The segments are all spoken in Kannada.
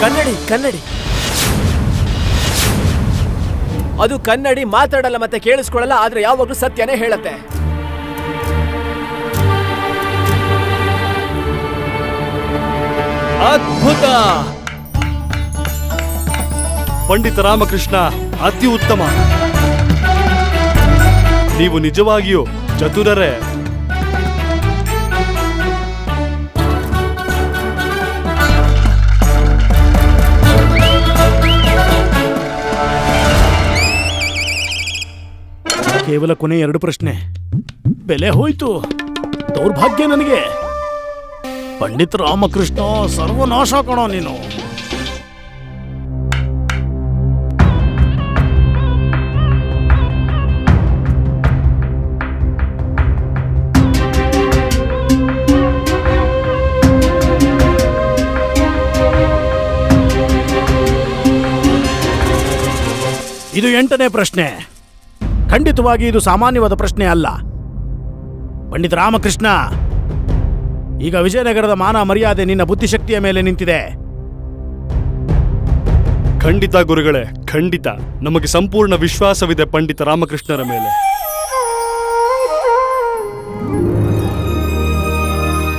ಕನ್ನಡಿ ಕನ್ನಡಿ ಅದು ಕನ್ನಡಿ ಮಾತಾಡಲ್ಲ ಮತ್ತೆ ಕೇಳಿಸ್ಕೊಳ್ಳಲ್ಲ, ಆದ್ರೆ ಯಾವಾಗ್ಲೂ ಸತ್ಯನೇ ಹೇಳತ್ತೆ. ಅದ್ಭುತ! ಪಂಡಿತ ರಾಮಕೃಷ್ಣ ಅತಿ ಉತ್ತಮ. ನೀವು ನಿಜವಾಗಿಯೂ ಚತುರರೇ. ಕೇವಲ ಕೊನೆ 2 ಪ್ರಶ್ನೆ, ಬೆಲೆ ಹೋಯ್ತು. ದೌರ್ಭಾಗ್ಯ ನನಗೆ. ಪಂಡಿತ ರಾಮಕೃಷ್ಣ ಸರ್ವನಾಶ ಕಣೋ ನೀನು. ಇದು 8ನೇ ಪ್ರಶ್ನೆ. ಖಂಡಿತವಾಗಿ ಇದು ಸಾಮಾನ್ಯವಾದ ಪ್ರಶ್ನೆ ಅಲ್ಲ. ಪಂಡಿತ ರಾಮಕೃಷ್ಣ, ಈಗ ವಿಜಯನಗರದ ಮಾನ ಮರ್ಯಾದೆ ನಿನ್ನ ಬುದ್ಧಿಶಕ್ತಿಯ ಮೇಲೆ ನಿಂತಿದೆ. ಖಂಡಿತ ಗುರುಗಳೇ, ಖಂಡಿತ. ನಮಗೆ ಸಂಪೂರ್ಣ ವಿಶ್ವಾಸವಿದೆ ಪಂಡಿತ ರಾಮಕೃಷ್ಣರ ಮೇಲೆ.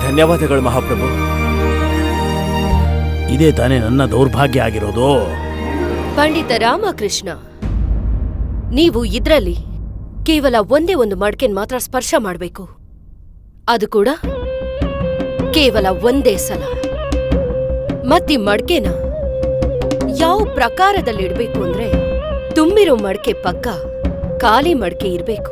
ಧನ್ಯವಾದಗಳು ಮಹಾಪ್ರಭು. ಇದೇ ತಾನೇ ನನ್ನ ದೌರ್ಭಾಗ್ಯ ಆಗಿರೋದು. ಪಂಡಿತ ರಾಮಕೃಷ್ಣ, ನೀವು ಇದ್ರಲ್ಲಿ ಕೇವಲ ಒಂದೇ ಒಂದು ಮಡ್ಕೆನ್ ಮಾತ್ರ ಸ್ಪರ್ಶ ಮಾಡಬೇಕು. ಅದು ಕೂಡ ಕೇವಲ ಒಂದೇ ಸಲ. ಮತ್ತಿ ಮಡ್ಕೆನ ಯಾವ ಪ್ರಕಾರದಲ್ಲಿಡ್ಬೇಕು ಅಂದ್ರೆ, ತುಂಬಿರೋ ಮಡ್ಕೆ ಪಕ್ಕ ಖಾಲಿ ಮಡ್ಕೆ ಇರಬೇಕು.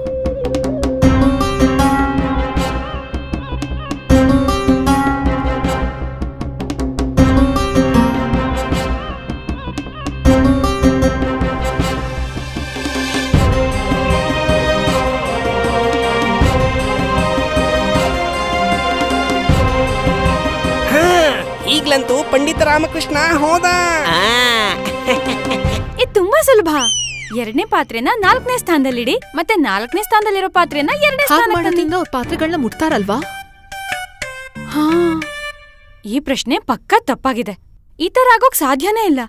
ಈಗ್ಲಂತೂ ಪಂಡಿತ ರಾಮಕೃಷ್ಣ ಹೋದ. ಇದು ತುಂಬಾ ಸುಲಭ. 2ನೇ ಪಾತ್ರೆನ 4ನೇ ಸ್ಥಾನದಲ್ಲಿಡಿ, ಮತ್ತೆ 4ನೇ ಸ್ಥಾನದಲ್ಲಿರೋ ಪಾತ್ರೆನ 2ನೇ ಸ್ಥಾನದಿಂದ ಅವ್ರ ಪಾತ್ರೆಗಳನ್ನ ಮುಟ್ತಾರಲ್ವಾ? ಹಾ, ಈ ಪ್ರಶ್ನೆ ಪಕ್ಕಾ ತಪ್ಪಾಗಿದೆ. ಈ ತರ ಆಗೋಕ್ ಸಾಧ್ಯನೇ ಇಲ್ಲ.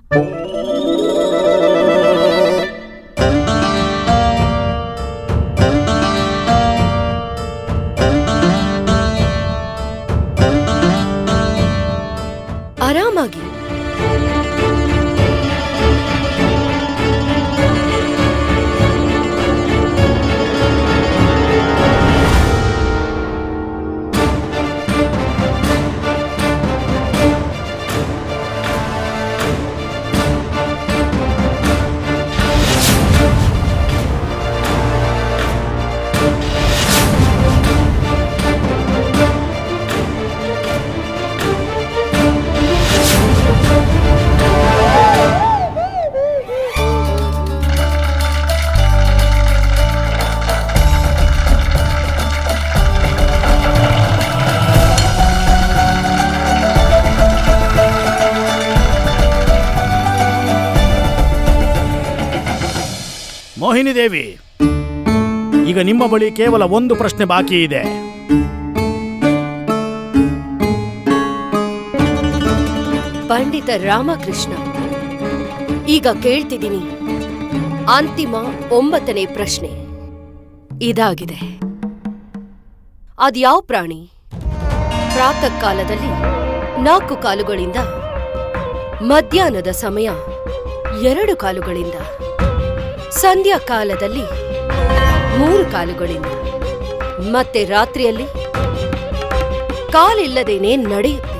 ಆರಾಮಾಗಿ. ಮೋಹಿನಿ ದೇವಿ, ಈಗ ನಿಮ್ಮ ಬಳಿ ಕೇವಲ ಒಂದು ಪ್ರಶ್ನೆ ಬಾಕಿ ಇದೆ. ಪಂಡಿತ ರಾಮಕೃಷ್ಣ, ಈಗ ಕೇಳ್ತಿದ್ದೀನಿ ಅಂತಿಮ 9ನೇ ಪ್ರಶ್ನೆ. ಇದಾಗಿದೆ. ಅದ್ಯಾವ ಪ್ರಾಣಿ ಪ್ರಾತಃ ಕಾಲದಲ್ಲಿ 4 ಕಾಲುಗಳಿಂದ, ಮಧ್ಯಾಹ್ನದ ಸಮಯ 2 ಕಾಲುಗಳಿಂದ, ಸಂಧ್ಯಾ ಕಾಲದಲ್ಲಿ 3 ಕಾಲುಗಳಿಂದ, ಮತ್ತೆ ರಾತ್ರಿಯಲ್ಲಿ ಕಾಲಿಲ್ಲದೇನೆ ನಡೆಯುತ್ತೆ?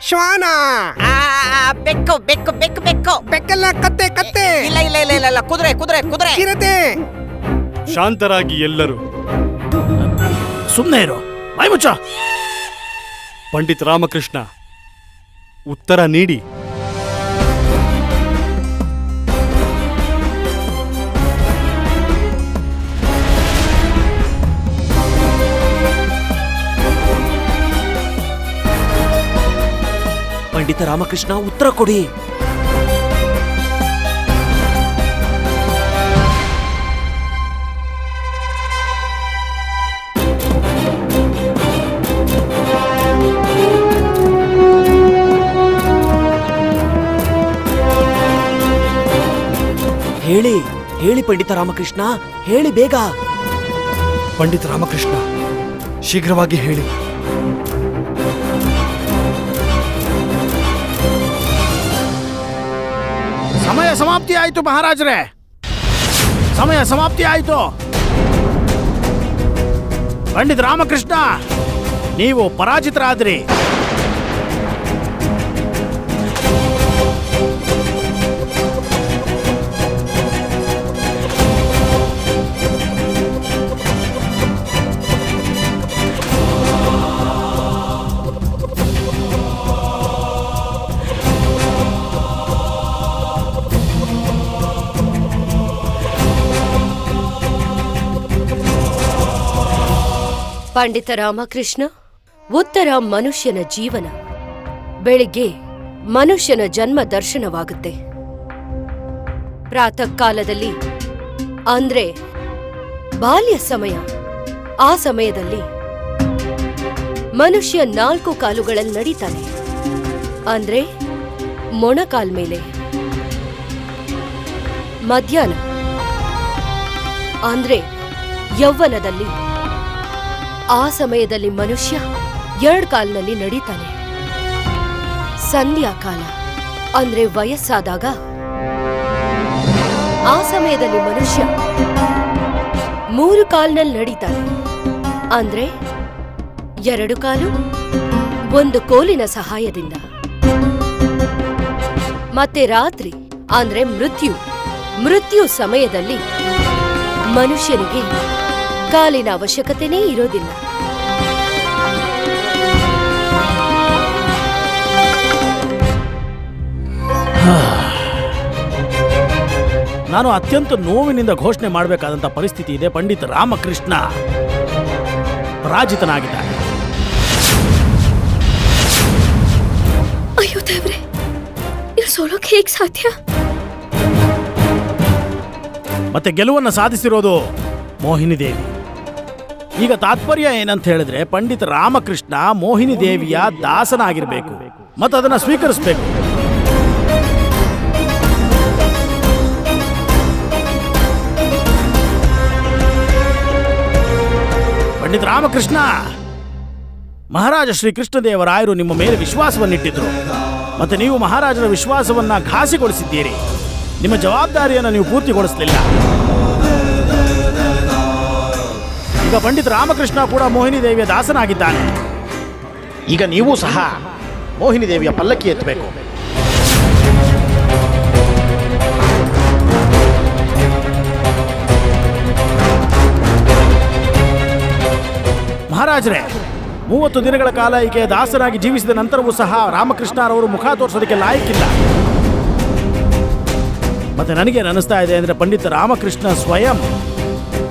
ಶ್ವಾನ. ಬೆಕ್ಕು ಬೆಕ್ಕು ಬೆಕ್ಕು ಬೆಕ್ಕು ಬೆಕ್ಕಲ್ಲ, ಕತ್ತೆ ಕತ್ತೆ. ಇಲ್ಲ ಇಲ್ಲ ಇಲ್ಲ ಇಲ್ಲ ಇಲ್ಲ, ಕುದುರೆ ಕುದುರೆ ಕುದುರೆ. ಚಿರತೆ. ಶಾಂತರಾಗಿ ಎಲ್ಲರೂ. ಸುಮ್ಮನೆ ಇರು, ಬಾಯ್ ಮುಚ್ಚ. ಪಂಡಿತ ರಾಮಕೃಷ್ಣ, ಉತ್ತರ ನೀಡಿ. ಪಂಡಿತ ರಾಮಕೃಷ್ಣ, ಉತ್ತರ ಕೊಡಿ. ಹೇಳಿ ಹೇಳಿ ಪಂಡಿತ ರಾಮಕೃಷ್ಣ, ಹೇಳಿ ಬೇಗ. ಪಂಡಿತ ರಾಮಕೃಷ್ಣ, ಶೀಘ್ರವಾಗಿ ಹೇಳಿ. ಸಮಯ ಸಮಾಪ್ತಿ ಆಯಿತು ಮಹಾರಾಜರೇ, ಸಮಯ ಸಮಾಪ್ತಿ ಆಯಿತು. ಪಂಡಿತ ರಾಮಕೃಷ್ಣ, ನೀವು ಪರಾಜಿತರಾದ್ರಿ. ಪಂಡಿತ ರಾಮಕೃಷ್ಣ, ಉತ್ತರ ಮನುಷ್ಯನ ಜೀವನ. ಬೆಳಿಗ್ಗೆ ಮನುಷ್ಯನ ಜನ್ಮ ದರ್ಶನವಾಗುತ್ತೆ. ಪ್ರಾತಃ ಕಾಲದಲ್ಲಿ ಅಂದ್ರೆ ಬಾಲ್ಯ ಸಮಯ, ಆ ಸಮಯದಲ್ಲಿ ಮನುಷ್ಯ 4 ಕಾಲುಗಳಲ್ಲಿ ನಡೀತಾನೆ, ಅಂದ್ರೆ ಮೊಣಕಾಲ್ ಮೇಲೆ. ಮಧ್ಯಾಹ್ನ ಅಂದ್ರೆ ಯೌವನದಲ್ಲಿ, ಆ ಸಮಯದಲ್ಲಿ ಮನುಷ್ಯ 2 ಕಾಲಿನಲ್ಲಿ ನಡೀತಾನೆ. ಸಂಧ್ಯಾಕಾಲ ಅಂದ್ರೆ ವಯಸ್ಸಾದಾಗ, ಆ ಸಮಯದಲ್ಲಿ ಮನುಷ್ಯ 3 ಕಾಲಿನಲ್ಲಿ ನಡೀತಾನೆ. ಅಂದ್ರೆ 2 ಕಾಲು 1 ಕೋಲಿನ ಸಹಾಯದಿಂದ. ಮತ್ತೆ ರಾತ್ರಿ ಅಂದ್ರೆ ಮೃತ್ಯು ಸಮಯದಲ್ಲಿ ಮನುಷ್ಯನಿಗೆ ಕಾಲಿನ ಅವಶ್ಯಕತೆನೇ ಇರೋದಿಲ್ಲ. ನಾನು ಅತ್ಯಂತ ನೋವಿನಿಂದ ಘೋಷಣೆ ಮಾಡಬೇಕಾದಂತ ಪರಿಸ್ಥಿತಿ ಇದೆ. ಪಂಡಿತ ರಾಮಕೃಷ್ಣ ಪರಾಜಿತನಾಗಿದ್ದಾನೆ. ಅಯ್ಯೋ ದೇವ್ರೆ, ಇದು ಸೋಲೋಕೆ ಹೇಗೆ ಸಾಧ್ಯ? ಮತ್ತೆ ಗೆಲುವನ್ನು ಸಾಧಿಸಿರೋದು ಮೋಹಿನಿ ದೇವಿ. ಈಗ ತಾತ್ಪರ್ಯ ಏನಂತ ಹೇಳಿದ್ರೆ, ಪಂಡಿತ ರಾಮಕೃಷ್ಣ ಮೋಹಿನಿ ದೇವಿಯ ದಾಸನಾಗಿರ್ಬೇಕು ಮತ್ತು ಅದನ್ನ ಸ್ವೀಕರಿಸಬೇಕು. ಪಂಡಿತ ರಾಮಕೃಷ್ಣ, ಮಹಾರಾಜ ಶ್ರೀ ಕೃಷ್ಣದೇವರಾಯರು ನಿಮ್ಮ ಮೇಲೆ ವಿಶ್ವಾಸವನ್ನಿಟ್ಟಿದ್ರು, ಮತ್ತೆ ನೀವು ಮಹಾರಾಜರ ವಿಶ್ವಾಸವನ್ನ ಘಾಸಿಗೊಳಿಸಿದ್ದೀರಿ. ನಿಮ್ಮ ಜವಾಬ್ದಾರಿಯನ್ನು ನೀವು ಪೂರ್ತಿಗೊಳಿಸಲಿಲ್ಲ. ಈಗ ಪಂಡಿತ ರಾಮಕೃಷ್ಣ ಕೂಡ ಮೋಹಿನಿ ದೇವಿಯ ದಾಸನಾಗಿದ್ದಾನೆ. ಈಗ ನೀವು ಸಹ ಮೋಹಿನಿ ದೇವಿಯ ಪಲ್ಲಕ್ಕಿ ಎತ್ತಬೇಕು. ಮಹಾರಾಜರೇ, 30 ದಿನಗಳ ಕಾಲ ಈಕೆ ದಾಸನಾಗಿ ಜೀವಿಸಿದ ನಂತರವೂ ಸಹ ರಾಮಕೃಷ್ಣರವರು ಮುಖ ತೋರಿಸೋದಕ್ಕೆ ಲಾಯಕ್ಕಿಲ್ಲ. ಮತ್ತೆ ನನಗೆ ಅನಿಸ್ತಾ ಇದೆ ಅಂದ್ರೆ, ಪಂಡಿತ ರಾಮಕೃಷ್ಣ ಸ್ವಯಂ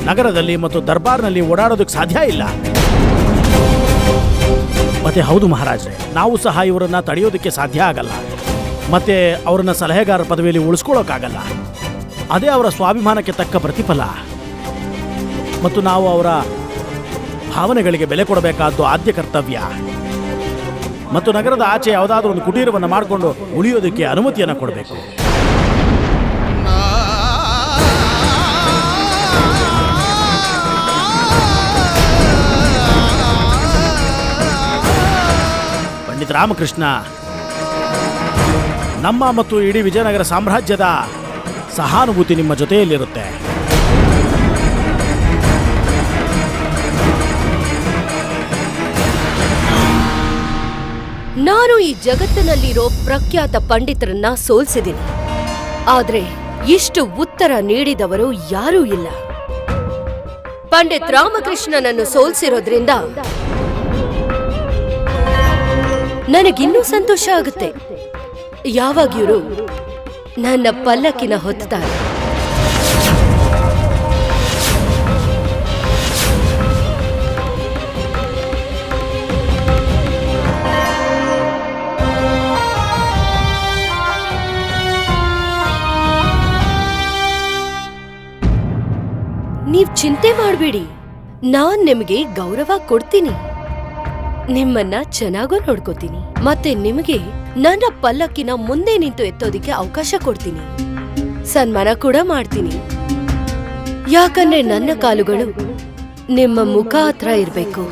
ನಗರದಲ್ಲಿ ಮತ್ತು ದರ್ಬಾರ್ನಲ್ಲಿ ಓಡಾಡೋದಕ್ಕೆ ಸಾಧ್ಯ ಇಲ್ಲ. ಮತ್ತೆ ಹೌದು ಮಹಾರಾಜರೇ, ನಾವು ಸಹ ಇವರನ್ನ ತಡೆಯೋದಕ್ಕೆ ಸಾಧ್ಯ ಆಗಲ್ಲ, ಮತ್ತೆ ಅವರನ್ನ ಸಲಹೆಗಾರ ಪದವಿಯಲ್ಲಿ ಉಳಿಸ್ಕೊಳ್ಳೋಕ್ಕಾಗಲ್ಲ. ಅದೇ ಅವರ ಸ್ವಾಭಿಮಾನಕ್ಕೆ ತಕ್ಕ ಪ್ರತಿಫಲ. ಮತ್ತು ನಾವು ಅವರ ಭಾವನೆಗಳಿಗೆ ಬೆಲೆ ಕೊಡಬೇಕಾದ್ದು ಆದ್ಯ ಕರ್ತವ್ಯ. ಮತ್ತು ನಗರದ ಆಚೆ ಯಾವುದಾದ್ರೂ ಒಂದು ಕುಟೀರವನ್ನು ಮಾಡಿಕೊಂಡು ಉಳಿಯೋದಕ್ಕೆ ಅನುಮತಿಯನ್ನು ಕೊಡಬೇಕು. ಪಂಡಿತ ರಾಮಕೃಷ್ಣ, ನಮ್ಮ ಮತ್ತು ಇಡೀ ವಿಜಯನಗರ ಸಾಮ್ರಾಜ್ಯದ ಸಹಾನುಭೂತಿ ನಿಮ್ಮ ಜೊತೆಯಲ್ಲಿರುತ್ತೆ. ನಾನು ಈ ಜಗತ್ತಿನಲ್ಲಿರೋ ಪ್ರಖ್ಯಾತ ಪಂಡಿತರನ್ನ ಸೋಲ್ಸಿದ್ದೀನಿ, ಆದ್ರೆ ಇಷ್ಟು ಉತ್ತರ ನೀಡಿದವರು ಯಾರೂ ಇಲ್ಲ. ಪಂಡಿತ್ ರಾಮಕೃಷ್ಣನನ್ನು ಸೋಲ್ಸಿರೋದ್ರಿಂದ ನನಗಿನ್ನೂ ಸಂತೋಷ ಆಗುತ್ತೆ. ಯಾವಾಗ ಇವರು ನನ್ನ ಪಲ್ಲಕ್ಕಿನ ಹೊತ್ತಾರೆ. ಮಾಡ್ಬೇಡಿ. ನಾನ್ ನಿಮ್ಗೆ ಗೌರವ ಕೊಡ್ತೀನಿ, ನಿಮ್ಮನ್ನ ಚೆನ್ನಾಗೂ ನೋಡ್ಕೋತೀನಿ, ಮತ್ತೆ ನಿಮಗೆ ನನ್ನ ಪಲ್ಲಕ್ಕಿನ ಮುಂದೆ ನಿಂತು ಎತ್ತೋದಿಕ್ಕೆ ಅವಕಾಶ ಕೊಡ್ತೀನಿ, ಸನ್ಮಾನ ಕೂಡ ಮಾಡ್ತೀನಿ. ಯಾಕಂದ್ರೆ ನನ್ನ ಕಾಲುಗಳು ನಿಮ್ಮ ಮುಖ ಹತ್ರ ಇರ್ಬೇಕು,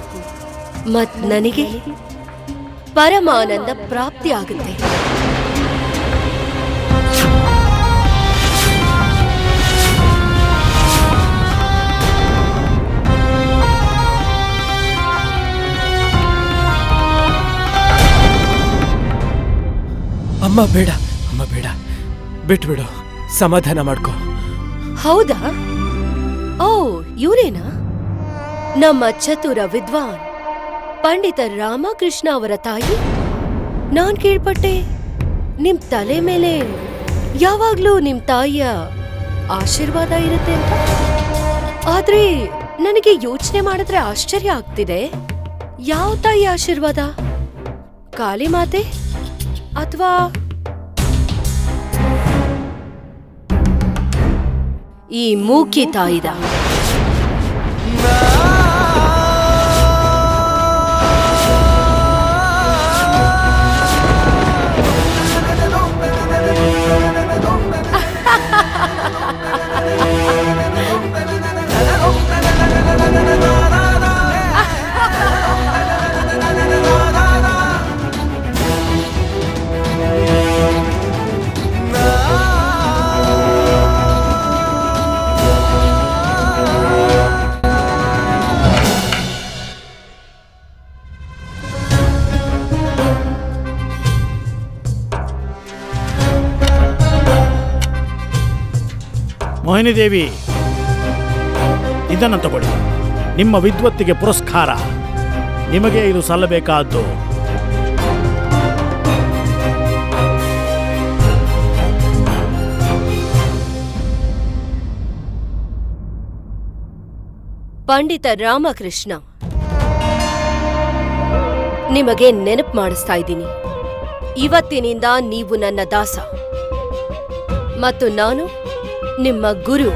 ಮತ್ ನನಗೆ ಪರಮಾನಂದ ಪ್ರಾಪ್ತಿ ಆಗುತ್ತೆ. ಅಮ್ಮ ಬೇಡ, ಅಮ್ಮ ಬೇಡ, ಬಿಟ್ಬಿಡು, ಸಮಾಧಾನ ಮಾಡ್ಕೊ. ಹೌದಾ? ಓ, ಇವರೇನಾ? ನಮ್ಮ ಚತುರ ವಿದ್ವಾನ್ ಪಂಡಿತ ರಾಮಕೃಷ್ಣ ಅವರ ತಾಯಿ. ನಾನ್ ಕೇಳ್ಪಟ್ಟೆ ನಿಮ್ ತಲೆ ಮೇಲೆ ಯಾವಾಗ್ಲೂ ನಿಮ್ ತಾಯಿಯ ಆಶೀರ್ವಾದ ಇರುತ್ತೆ ಅಂತ. ಆದ್ರೆ ನನಗೆ ಯೋಚನೆ ಮಾಡಿದ್ರೆ ಆಶ್ಚರ್ಯ ಆಗ್ತಿದೆ. ಯಾವ ತಾಯಿ ಆಶೀರ್ವಾದ? ಕಾಳಿ ಮಾತೆ ಅಥವಾ ಈ ಮೂಕಿ ತಾಯಿದ? ಮೋಹಿನಿ ದೇವಿ, ಇದನ್ನು ತಗೊಳ್ಳಿ, ನಿಮ್ಮ ವಿದ್ವತ್ತಿಗೆ ಪುರಸ್ಕಾರ. ನಿಮಗೆ ಇದು ಸಲ್ಲಬೇಕಾದ್ದು. ಪಂಡಿತ ರಾಮಕೃಷ್ಣ, ನಿಮಗೆ ನೆನಪು ಮಾಡಿಸ್ತಾ ಇದ್ದೀನಿ, ಇವತ್ತಿನಿಂದ ನೀವು ನನ್ನ ದಾಸ ಮತ್ತು ನಾನು ನಿಮ್ಮ ಗುರು.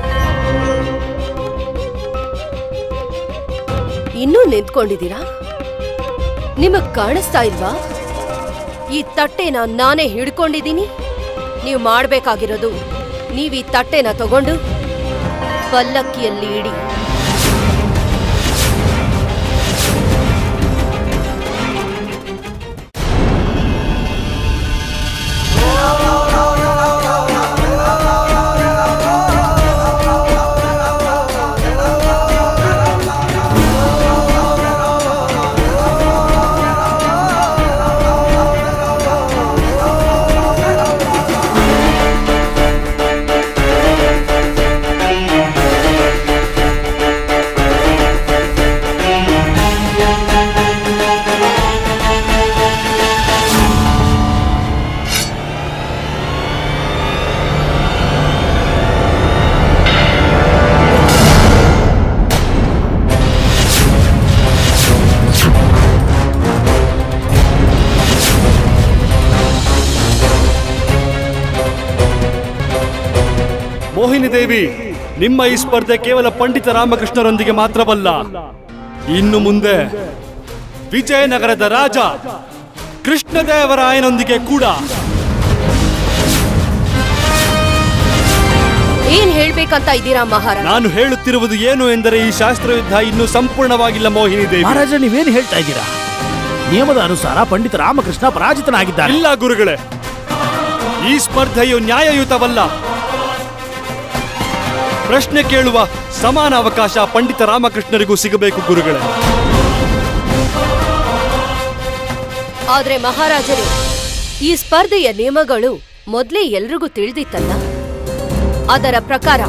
ಇನ್ನೂ ನಿಂತ್ಕೊಂಡಿದ್ದೀರಾ? ನಿಮಗ್ ಕಾಣಿಸ್ತಾ ಇಲ್ವಾ? ಈ ತಟ್ಟೆನ ನಾನೇ ಹಿಡ್ಕೊಂಡಿದ್ದೀನಿ. ನೀವು ಮಾಡ್ಬೇಕಾಗಿರೋದು, ನೀವು ಈ ತಟ್ಟೆನ ತಗೊಂಡು ಪಲ್ಲಕ್ಕಿಯಲ್ಲಿ ಇಡಿ. ಮೋಹಿನಿ ದೇವಿ, ನಿಮ್ಮ ಈ ಸ್ಪರ್ಧೆ ಕೇವಲ ಪಂಡಿತ ರಾಮಕೃಷ್ಣರೊಂದಿಗೆ ಮಾತ್ರವಲ್ಲ, ಇನ್ನು ಮುಂದೆ ವಿಜಯನಗರದ ರಾಜ ಕೃಷ್ಣದೇವರಾಯನೊಂದಿಗೆ ಕೂಡ. ಏನ್ ಹೇಳ್ಬೇಕಂತ ಇದ್ದೀರಾ ಮಹಾರಾಜ? ನಾನು ಹೇಳುತ್ತಿರುವುದು ಏನು ಎಂದರೆ, ಈ ಶಾಸ್ತ್ರಯುದ್ಧ ಇನ್ನೂ ಸಂಪೂರ್ಣವಾಗಿಲ್ಲ ಮೋಹಿನಿ ದೇವಿ. ಮಹಾರಾಜ, ನೀವೇನು ಹೇಳ್ತಾ ಇದ್ದೀರಾ? ನಿಯಮದ ಅನುಸಾರ ಪಂಡಿತ ರಾಮಕೃಷ್ಣ ಪರಾಜಿತನಾಗಿದ್ದಾರೆ. ಇಲ್ಲ ಗುರುಗಳೇ, ಈ ಸ್ಪರ್ಧೆಯು ನ್ಯಾಯಯುತವಲ್ಲ. ಪ್ರಶ್ನೆ ಕೇಳುವ ಸಮಾನ ಅವಕಾಶ ಪಂಡಿತ ರಾಮಕೃಷ್ಣರಿಗೂ ಸಿಗಬೇಕು ಗುರುಗಳೇ. ಆದ್ರೆ ಮಹಾರಾಜರೇ, ಈ ಸ್ಪರ್ಧೆಯ ನಿಯಮಗಳು ಮೊದಲೇ ಎಲ್ರಿಗೂ ತಿಳಿದಿತ್ತಲ್ಲ. ಅದರ ಪ್ರಕಾರ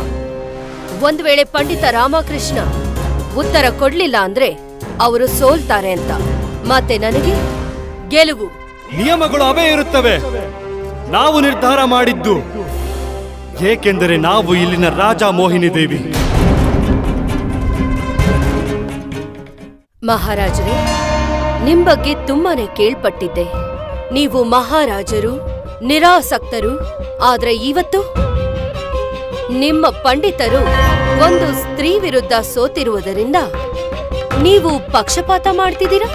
ಒಂದ್ ವೇಳೆ ಪಂಡಿತ ರಾಮಕೃಷ್ಣ ಉತ್ತರ ಕೊಡ್ಲಿಲ್ಲ ಅಂದ್ರೆ ಅವರು ಸೋಲ್ತಾರೆ ಅಂತ. ಮತ್ತೆ ನನಗೆ ಗೆಲುವು. ನಿಯಮಗಳು ಅವೇ ಇರುತ್ತವೆ. ನಾವು ನಿರ್ಧಾರ ಮಾಡಿದ್ದು, ಏಕೆಂದರೆ ನಾವು ಇಲ್ಲಿನ ರಾಜ ಮೋಹಿನಿ ದೇವಿ. ಮಹಾರಾಜರೇ, ನಿಮ್ ಬಗ್ಗೆ ತುಂಬಾನೇ ಕೇಳ್ಪಟ್ಟಿದ್ದೆ. ನೀವು ಮಹಾರಾಜರು, ನಿರಾಸಕ್ತರು. ಆದ್ರೆ ಇವತ್ತು ನಿಮ್ಮ ಪಂಡಿತರು ಒಂದು ಸ್ತ್ರೀ ವಿರುದ್ಧ ಸೋತಿರುವುದರಿಂದ ನೀವು ಪಕ್ಷಪಾತ ಮಾಡ್ತಿದ್ದೀರಾ?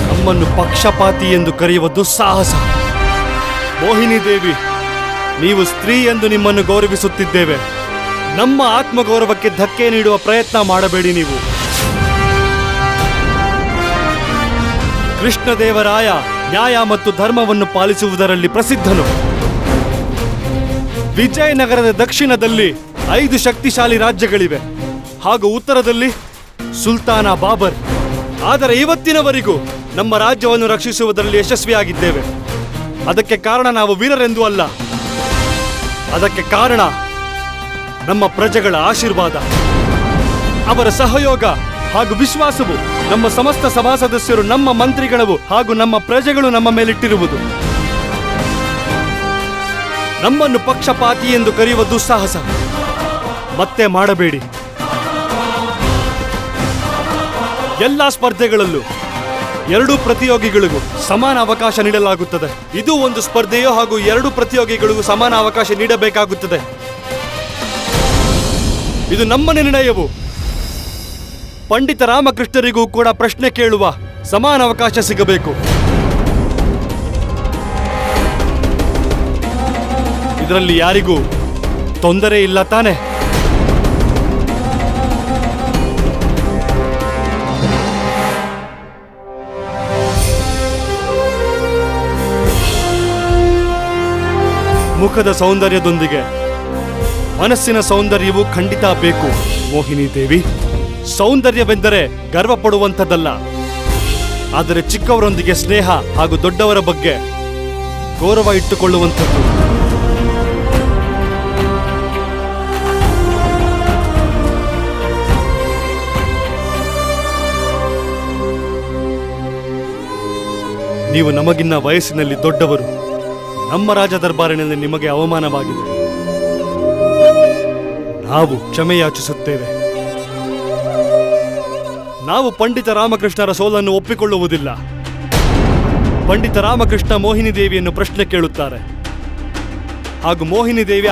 ನಮ್ಮನ್ನು ಪಕ್ಷಪಾತಿ ಎಂದು ಕರೆಯುವ ದುಸ್ಸಾಹಸ. ಮೋಹಿನಿ ದೇವಿ, ನೀವು ಸ್ತ್ರೀ ಎಂದು ನಿಮ್ಮನ್ನು ಗೌರವಿಸುತ್ತಿದ್ದೇವೆ. ನಮ್ಮ ಆತ್ಮಗೌರವಕ್ಕೆ ಧಕ್ಕೆ ನೀಡುವ ಪ್ರಯತ್ನ ಮಾಡಬೇಡಿ. ನೀವು ಕೃಷ್ಣದೇವರಾಯ ನ್ಯಾಯ ಮತ್ತು ಧರ್ಮವನ್ನು ಪಾಲಿಸುವುದರಲ್ಲಿ ಪ್ರಸಿದ್ಧನು. ವಿಜಯನಗರದ ದಕ್ಷಿಣದಲ್ಲಿ 5 ಶಕ್ತಿಶಾಲಿ ರಾಜ್ಯಗಳಿವೆ ಹಾಗೂ ಉತ್ತರದಲ್ಲಿ ಸುಲ್ತಾನ ಬಾಬರ್. ಆದರೆ ಇವತ್ತಿನವರೆಗೂ ನಮ್ಮ ರಾಜ್ಯವನ್ನು ರಕ್ಷಿಸುವುದರಲ್ಲಿ ಯಶಸ್ವಿಯಾಗಿದ್ದೇವೆ. ಅದಕ್ಕೆ ಕಾರಣ ನಾವು ವೀರರೆಂದೂ ಅಲ್ಲ. ಅದಕ್ಕೆ ಕಾರಣ ನಮ್ಮ ಪ್ರಜೆಗಳ ಆಶೀರ್ವಾದ, ಅವರ ಸಹಯೋಗ ಹಾಗೂ ವಿಶ್ವಾಸವು. ನಮ್ಮ ಸಮಸ್ತ ಸಭಾ ಸದಸ್ಯರು, ನಮ್ಮ ಮಂತ್ರಿಗಳು ಹಾಗೂ ನಮ್ಮ ಪ್ರಜೆಗಳು ನಮ್ಮ ಮೇಲಿಟ್ಟಿರುವುದು. ನಮ್ಮನ್ನು ಪಕ್ಷಪಾತಿ ಎಂದು ಕರೆಯುವ ದುಸ್ಸಾಹಸ ಮತ್ತೆ ಮಾಡಬೇಡಿ. ಎಲ್ಲಾ ಸ್ಪರ್ಧೆಗಳಲ್ಲೂ 2 ಪ್ರತಿಯೋಗಿಗಳಿಗೂ ಸಮಾನ ಅವಕಾಶ ನೀಡಲಾಗುತ್ತದೆ. ಇದು ಒಂದು ಸ್ಪರ್ಧೆಯೋ ಹಾಗೂ 2 ಪ್ರತಿಯೋಗಿಗಳಿಗೂ ಸಮಾನ ಅವಕಾಶ ನೀಡಬೇಕಾಗುತ್ತದೆ. ಇದು ನಮ್ಮ ನಿರ್ಣಯವು. ಪಂಡಿತ ರಾಮಕೃಷ್ಣರಿಗೂ ಕೂಡ ಪ್ರಶ್ನೆ ಕೇಳುವ ಸಮಾನ ಅವಕಾಶ ಸಿಗಬೇಕು. ಇದರಲ್ಲಿ ಯಾರಿಗೂ ತೊಂದರೆ ಇಲ್ಲ ತಾನೆ? ಮುಖದ ಸೌಂದರ್ಯದೊಂದಿಗೆ ಮನಸ್ಸಿನ ಸೌಂದರ್ಯವೂ ಖಂಡಿತ ಬೇಕು. ಮೋಹಿನಿ ದೇವಿ, ಸೌಂದರ್ಯವೆಂದರೆ ಗರ್ವ ಪಡುವಂಥದ್ದಲ್ಲ, ಆದರೆ ಚಿಕ್ಕವರೊಂದಿಗೆ ಸ್ನೇಹ ಹಾಗೂ ದೊಡ್ಡವರ ಬಗ್ಗೆ ಗೌರವ ಇಟ್ಟುಕೊಳ್ಳುವಂಥದ್ದು. ನೀವು ನಮಗಿನ್ನ ವಯಸ್ಸಿನಲ್ಲಿ ದೊಡ್ಡವರು. ನಮ್ಮ ರಾಜ ದರ್ಬಾರಿನಲ್ಲಿ ನಿಮಗೆ ಅವಮಾನವಾಗಿದೆ. ನಾವು ಕ್ಷಮೆ ಯಾಚಿಸುತ್ತೇವೆ. ನಾವು ಪಂಡಿತ ರಾಮಕೃಷ್ಣರ ಸೋಲನ್ನು ಒಪ್ಪಿಕೊಳ್ಳುವುದಿಲ್ಲ. ಪಂಡಿತ ರಾಮಕೃಷ್ಣ ಮೋಹಿನಿ ದೇವಿಯನ್ನು ಪ್ರಶ್ನೆ ಕೇಳುತ್ತಾರೆ ಹಾಗೂ ಮೋಹಿನಿ ದೇವಿ